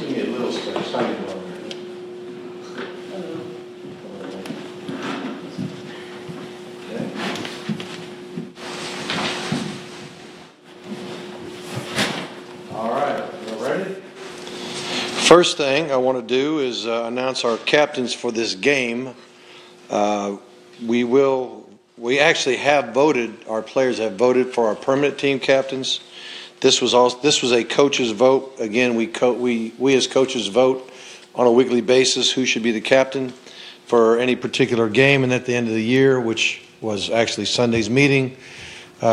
give me a little space. Tiny one. All right, you ready? First thing I want to do is announce our captains for this game. We actually have voted. Our players have voted for our permanent team captains. This was a coach's vote. Again, we as coaches vote on a weekly basis who should be the captain for any particular game. And at the end of the year, which was actually Sunday's meeting,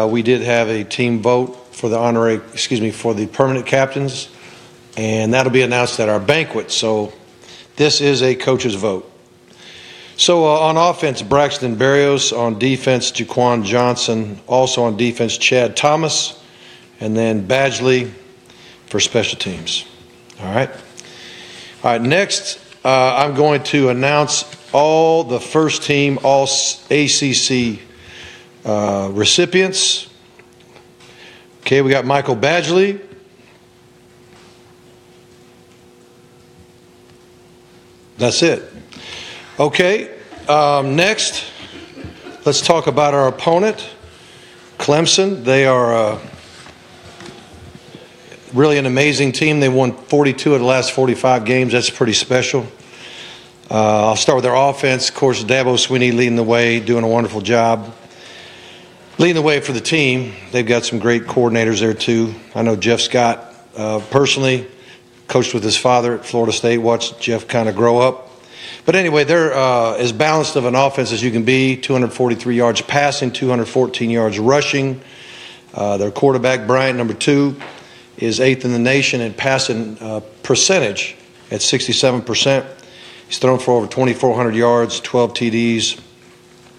we did have a team vote for the permanent captains, and that'll be announced at our banquet. So this is a coach's vote. So on offense, Braxton Berrios. On defense, Jaquan Johnson. Also on defense, Chad Thomas. And then Badgley for special teams. All right. Next, I'm going to announce all the first team All-ACC recipients. Okay, we got Michael Badgley. That's it. Okay, next, let's talk about our opponent, Clemson. They are really an amazing team. They won 42 of the last 45 games. That's pretty special. I'll start with their offense. Of course, Dabo Swinney leading the way, doing a wonderful job. Leading the way for the team. They've got some great coordinators there, too. I know Jeff Scott personally coached with his father at Florida State, watched Jeff kind of grow up. But anyway, they're as balanced of an offense as you can be, 243 yards passing, 214 yards rushing. Their quarterback, Bryant, number 2, is 8th in the nation in passing percentage at 67%. He's thrown for over 2,400 yards, 12 TDs.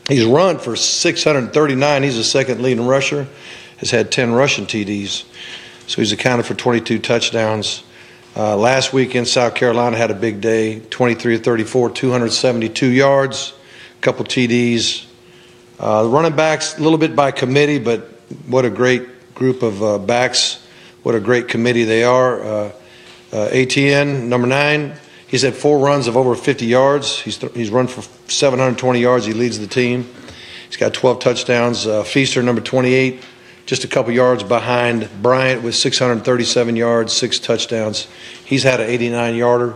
He's run for 639. He's the second leading rusher. Has had 10 rushing TDs. So he's accounted for 22 touchdowns. Last week in South Carolina had a big day, 23 of 34, 272 yards, a couple TDs. The running backs, a little bit by committee, but what a great group of backs. What a great committee they are. ATN, number 9, he's had 4 runs of over 50 yards. He's run for 720 yards. He leads the team. He's got 12 touchdowns. Feaster, number 28, just a couple yards behind Bryant with 637 yards, 6 touchdowns. He's had an 89-yarder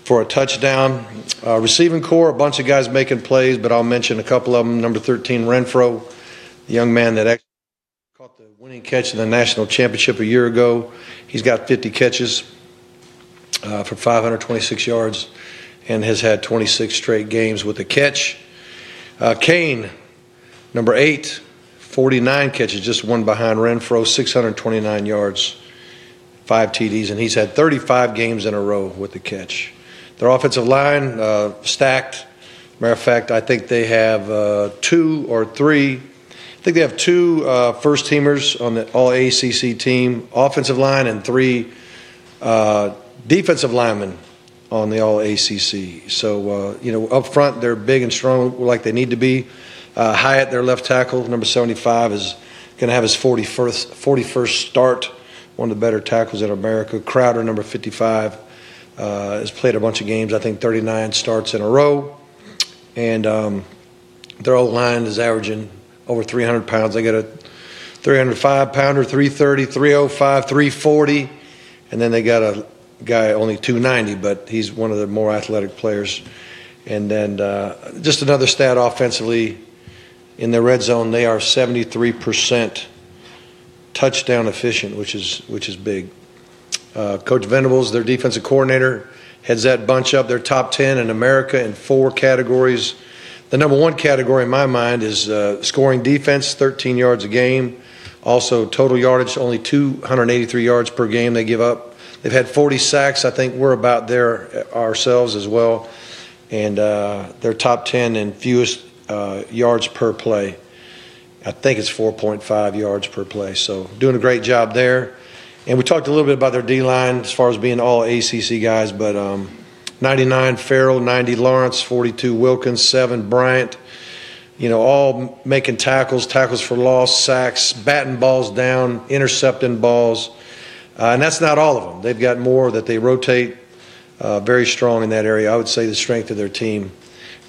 for a touchdown. Receiving core, a bunch of guys making plays, but I'll mention a couple of them. Number 13, Renfro, the young man that actually caught the winning catch in the national championship a year ago. He's got 50 catches for 526 yards and has had 26 straight games with a catch. Kane, number 8, 49 catches, just one behind Renfro, 629 yards, 5 TDs, and he's had 35 games in a row with the catch. Their offensive line, stacked. Matter of fact, I think they have 2 or 3. I think they have 2 first-teamers on the All-ACC team, offensive line, and 3 defensive linemen on the All-ACC. So, up front, they're big and strong like they need to be. Hyatt, their left tackle, number 75, is going to have his 41st start, one of the better tackles in America. Crowder, number 55, has played a bunch of games, I think 39 starts in a row. And their O-line is averaging over 300 pounds. They got a 305-pounder, 330, 305, 340, and then they got a guy only 290, but he's one of the more athletic players. And then just another stat offensively, in the red zone, they are 73% touchdown efficient, which is big. Coach Venables, their defensive coordinator, heads that bunch up. They're top 10 in America in 4 categories. The number 1 category in my mind is scoring defense, 13 yards a game. Also, total yardage, only 283 yards per game they give up. They've had 40 sacks. I think we're about there ourselves as well. And they're top 10 in fewest yards per play. I think it's 4.5 yards per play. So doing a great job there. And we talked a little bit about their D-line as far as being all ACC guys, but 99 Farrell, 90 Lawrence, 42 Wilkins, 7 Bryant, all making tackles for loss, sacks, batting balls down, intercepting balls. And that's not all of them. They've got more that they rotate very strong in that area. I would say the strength of their team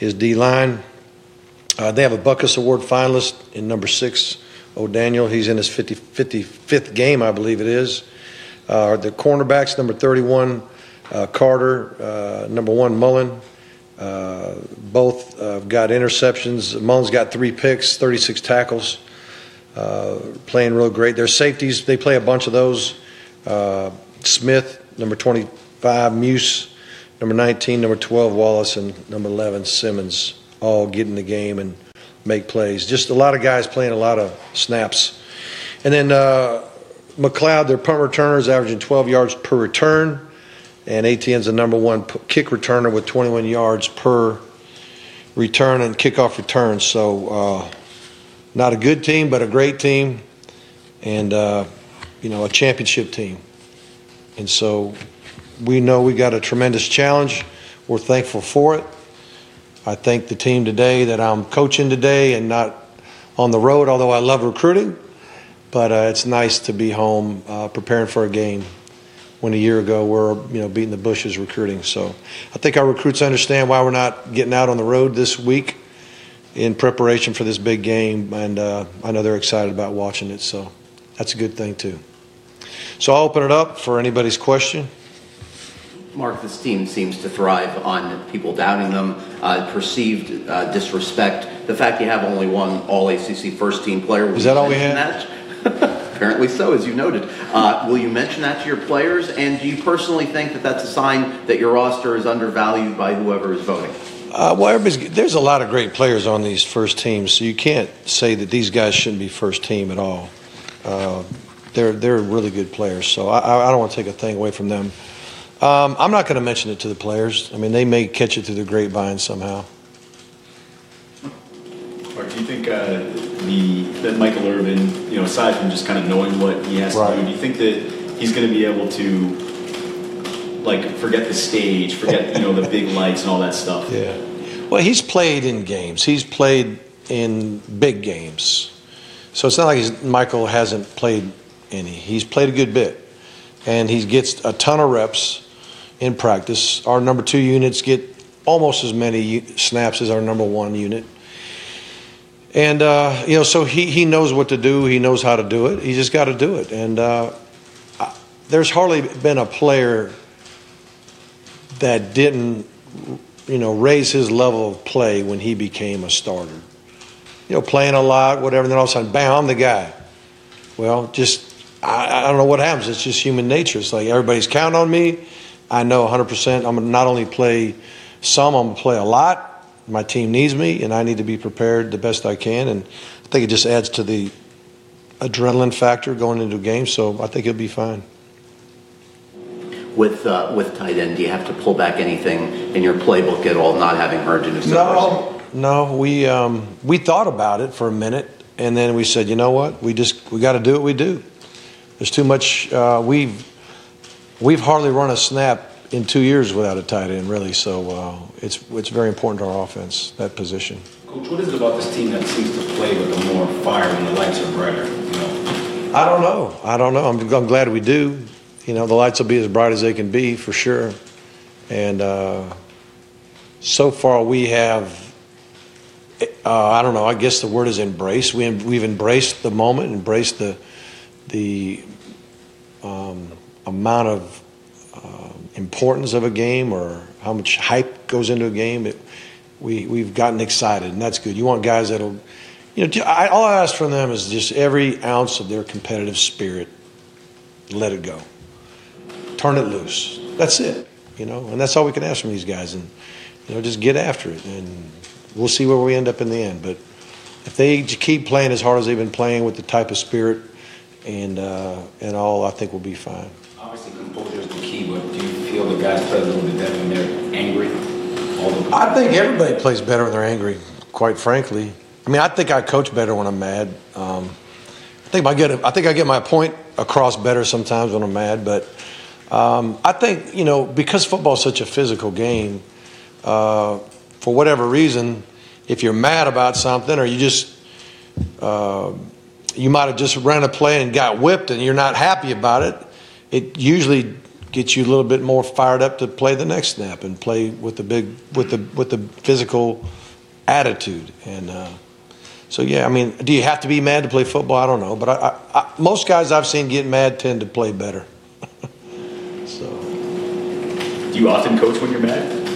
is D-line. They have a Buckus Award finalist in number 6, O'Daniel. He's in his 55th game, I believe it is. The cornerbacks, number 31, Carter, number 1, Mullen. Both got interceptions. Mullen's got 3 picks, 36 tackles, playing real great. Their safeties, they play a bunch of those. Smith, number 25, Muse, number 19, number 12, Wallace, and number 11, Simmons, all get in the game and make plays. Just a lot of guys playing a lot of snaps. And then McLeod, their punt returner, is averaging 12 yards per return. And ATN's the number 1 kick returner with 21 yards per return and kickoff return. So not a good team, but a great team, and a championship team. And so we know we got a tremendous challenge. We're thankful for it. I think the team today that I'm coaching today, and not on the road, although I love recruiting, but it's nice to be home preparing for a game. When a year ago we're beating the bushes recruiting. So I think our recruits understand why we're not getting out on the road this week in preparation for this big game, and I know they're excited about watching it, so that's a good thing too. So I'll open it up for anybody's question. Mark, this team seems to thrive on people doubting them, perceived disrespect. The fact you have only one All-ACC first-team player. Is that all we have? Apparently so, as you noted. Will you mention that to your players? And do you personally think that that's a sign that your roster is undervalued by whoever is voting? There's a lot of great players on these first teams, so you can't say that these guys shouldn't be first team at all. They're really good players, so I don't want to take a thing away from them. I'm not going to mention it to the players. I mean, they may catch it through the grapevine somehow. Mark, do you think that Michael Irvin, aside from just kind of knowing what he has to do, do you think that he's going to be able to, forget the stage, forget, the big lights and all that stuff? Yeah. Well, he's played in games. He's played in big games. So it's not like Michael hasn't played any. He's played a good bit. And he gets a ton of reps in practice. Our number 2 units get almost as many snaps as our number 1 unit. And, so he knows what to do. He knows how to do it. He just got to do it. And there's hardly been a player that didn't, raise his level of play when he became a starter. Playing a lot, whatever, and then all of a sudden, bam, I'm the guy. Well, I don't know what happens. It's just human nature. It's like everybody's counting on me. I know 100% I'm going to not only play some, I'm going to play a lot. My team needs me, and I need to be prepared the best I can. And I think it just adds to the adrenaline factor going into a game, so I think it'll be fine. With tight end, do you have to pull back anything in your playbook at all, not having heard you? No. We thought about it for a minute, and then we said, you know what? We got to do what we do. There's too much. We've hardly run a snap in 2 years without a tight end, really. So it's very important to our offense, that position. Coach, what is it about this team that seems to play with a more fire when the lights are brighter? I don't know. I'm glad we do. The lights will be as bright as they can be for sure. And so far we have, I don't know, I guess the word is embrace. We've embraced the moment, embraced the amount of importance of a game, or how much hype goes into a game. We've gotten excited, and that's good. You want guys that'll, all I ask from them is just every ounce of their competitive spirit, let it go. Turn it loose. That's it, and that's all we can ask from these guys. And, just get after it, and we'll see where we end up in the end. But if they keep playing as hard as they've been playing with the type of spirit and all, I think we'll be fine. Obviously, composure is the key, but do you feel the guys play a little bit better when they're angry? I think everybody plays better when they're angry, quite frankly. I mean, I think I coach better when I'm mad. I think I get my point across better sometimes when I'm mad, but I think, because football is such a physical game, for whatever reason, if you're mad about something, or you just you might have just ran a play and got whipped and you're not happy about it, it usually gets you a little bit more fired up to play the next snap and play with the physical attitude. And so, yeah, I mean, do you have to be mad to play football? I don't know. But I most guys I've seen get mad tend to play better. So. Do you often coach when you're mad?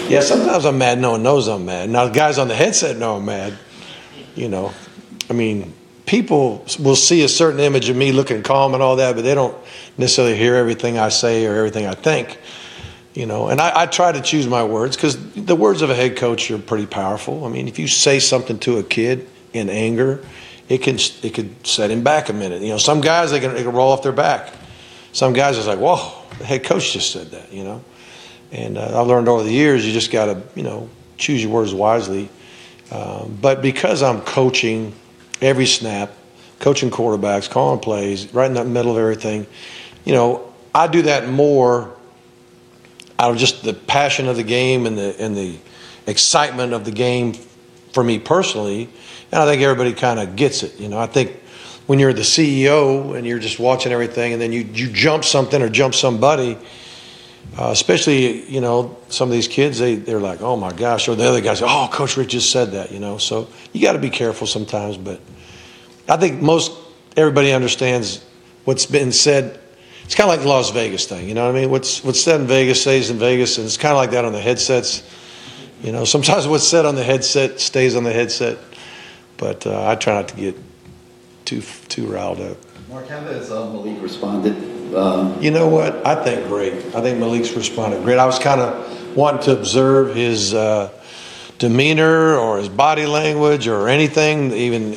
Yeah, sometimes I'm mad. No one knows I'm mad. Now, the guys on the headset know I'm mad. You know, I mean, people will see a certain image of me looking calm and all that, but they don't necessarily hear everything I say or everything I think. You know, and I try to choose my words because the words of a head coach are pretty powerful. I mean, if you say something to a kid in anger, it could set him back a minute. You know, some guys, they can roll off their back. Some guys, it's like, whoa, the head coach just said that, you know. And I learned over the years, you just got to, you know, choose your words wisely. But because I'm coaching every snap, coaching quarterbacks, calling plays, right in the middle of everything, you know, I do that more out of just the passion of the game and the excitement of the game for me personally. And I think everybody kind of gets it. You know, I think when you're the CEO and you're just watching everything and then you jump something or jump somebody, especially, you know, some of these kids, they're like, oh, my gosh. Or the other guys, oh, Coach Richt just said that, you know. So you got to be careful sometimes. But I think everybody understands what's been said. It's kind of like the Las Vegas thing, you know what I mean? What's said in Vegas stays in Vegas, and it's kind of like that on the headsets. You know, sometimes what's said on the headset stays on the headset. But I try not to get too riled up. Mark, how has Malik responded? You know what? I think great. I think Malik's responded great. I was kind of wanting to observe his demeanor or his body language or anything, even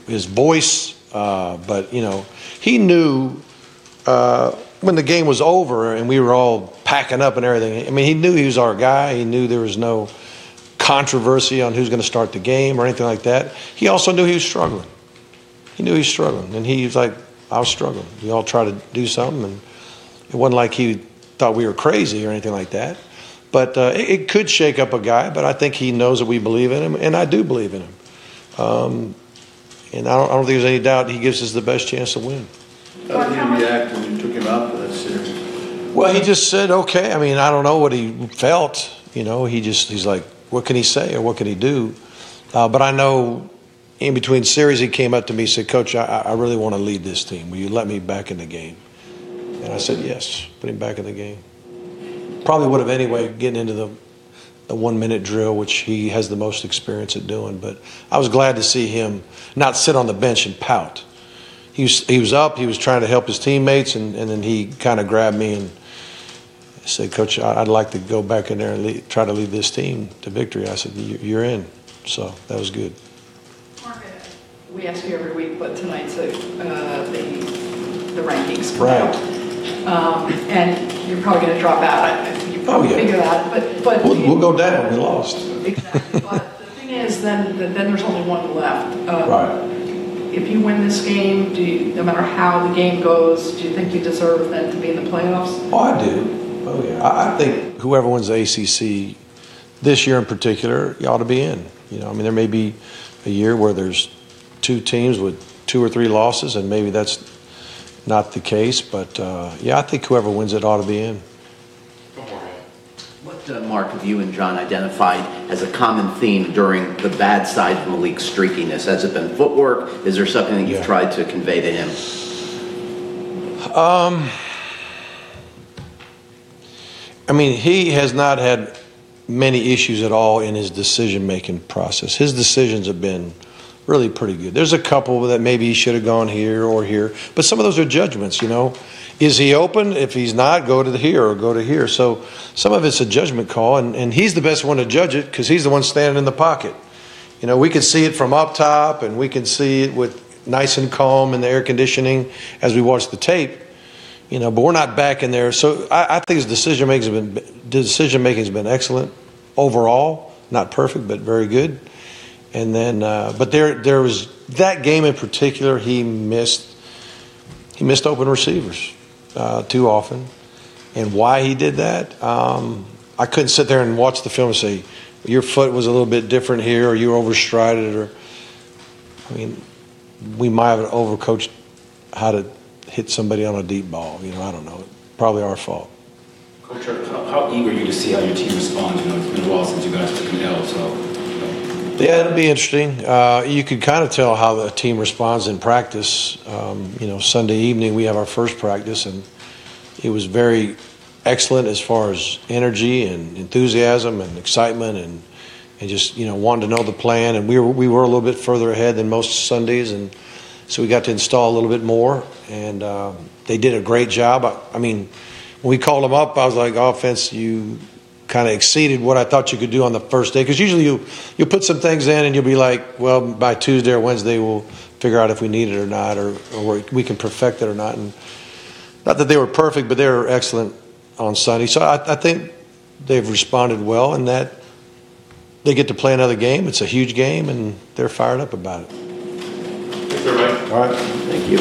his voice. But, you know, he knew when the game was over and we were all packing up and everything. I mean, he knew he was our guy. He knew there was no controversy on who's going to start the game or anything like that. He also knew he was struggling. He knew he was struggling. And he was like, I was struggling. We all tried to do something, and it wasn't like he thought we were crazy or anything like that. But it could shake up a guy, but I think he knows that we believe in him, and I do believe in him. And I don't think there's any doubt he gives us the best chance to win. How did he react when you took him out for that series? Well, he just said, okay. I mean, I don't know what he felt. You know, he's like, what can he say or what can he do? But I know in between series he came up to me and said, Coach, I really want to lead this team. Will you let me back in the game? And I said, yes, put him back in the game. Probably would have anyway, getting into the 1 minute drill, which he has the most experience at doing. But I was glad to see him not sit on the bench and pout. He was up, he was trying to help his teammates, and then he kind of grabbed me and said, Coach, I'd like to go back in there and try to lead this team to victory. I said, you're in. So that was good. Mark, we ask you every week, but tonight's the rankings come Right. out. And you're probably going to drop out. You probably figure that. But We'll go down. We lost. Exactly. But the thing is, then there's only one left. Right. If you win this game, no matter how the game goes, do you think you deserve then to be in the playoffs? Oh, I do. Oh, yeah. I think whoever wins the ACC this year in particular, you ought to be in. You know, I mean, there may be a year where there's two teams with 2 or 3 losses, and maybe that's not the case. But, yeah, I think whoever wins it ought to be in. What, Mark, have you and John identified as a common theme during the bad side of Malik's streakiness? Has it been footwork? Is there something that you've tried to convey to him? I mean, he has not had many issues at all in his decision-making process. His decisions have been really pretty good. There's a couple that maybe he should have gone here or here, but some of those are judgments, you know. Is he open? If he's not, go to here or go to here. So some of it's a judgment call, and he's the best one to judge it because he's the one standing in the pocket. You know, we can see it from up top, and we can see it with nice and calm in the air conditioning as we watch the tape. You know, but we're not back in there. So I think his decision making has been excellent overall. Not perfect, but very good. And then, but there was that game in particular. He missed open receivers too often, and why he did that, I couldn't sit there and watch the film and say your foot was a little bit different here, or you were overstrided, or I mean, we might have overcoached how to hit somebody on a deep ball. I don't know. Probably our fault. Coach, how eager are you to see how your team responds? It's been a while since you guys took an L, so. Yeah, it'll be interesting. You could kind of tell how the team responds in practice. Sunday evening we have our first practice, and it was very excellent as far as energy and enthusiasm and excitement and just wanting to know the plan. And we were a little bit further ahead than most Sundays, and so we got to install a little bit more. And they did a great job. I mean, when we called them up, I was like, offense, you kind of exceeded what I thought you could do on the first day. Because usually you put some things in and you'll be like, well, by Tuesday or Wednesday we'll figure out if we need it or not, or we can perfect it or not. And not that they were perfect, but they were excellent on Sunday. So I think they've responded well, and that they get to play another game. It's a huge game, and they're fired up about it. Thanks, everybody. All right. Thank you.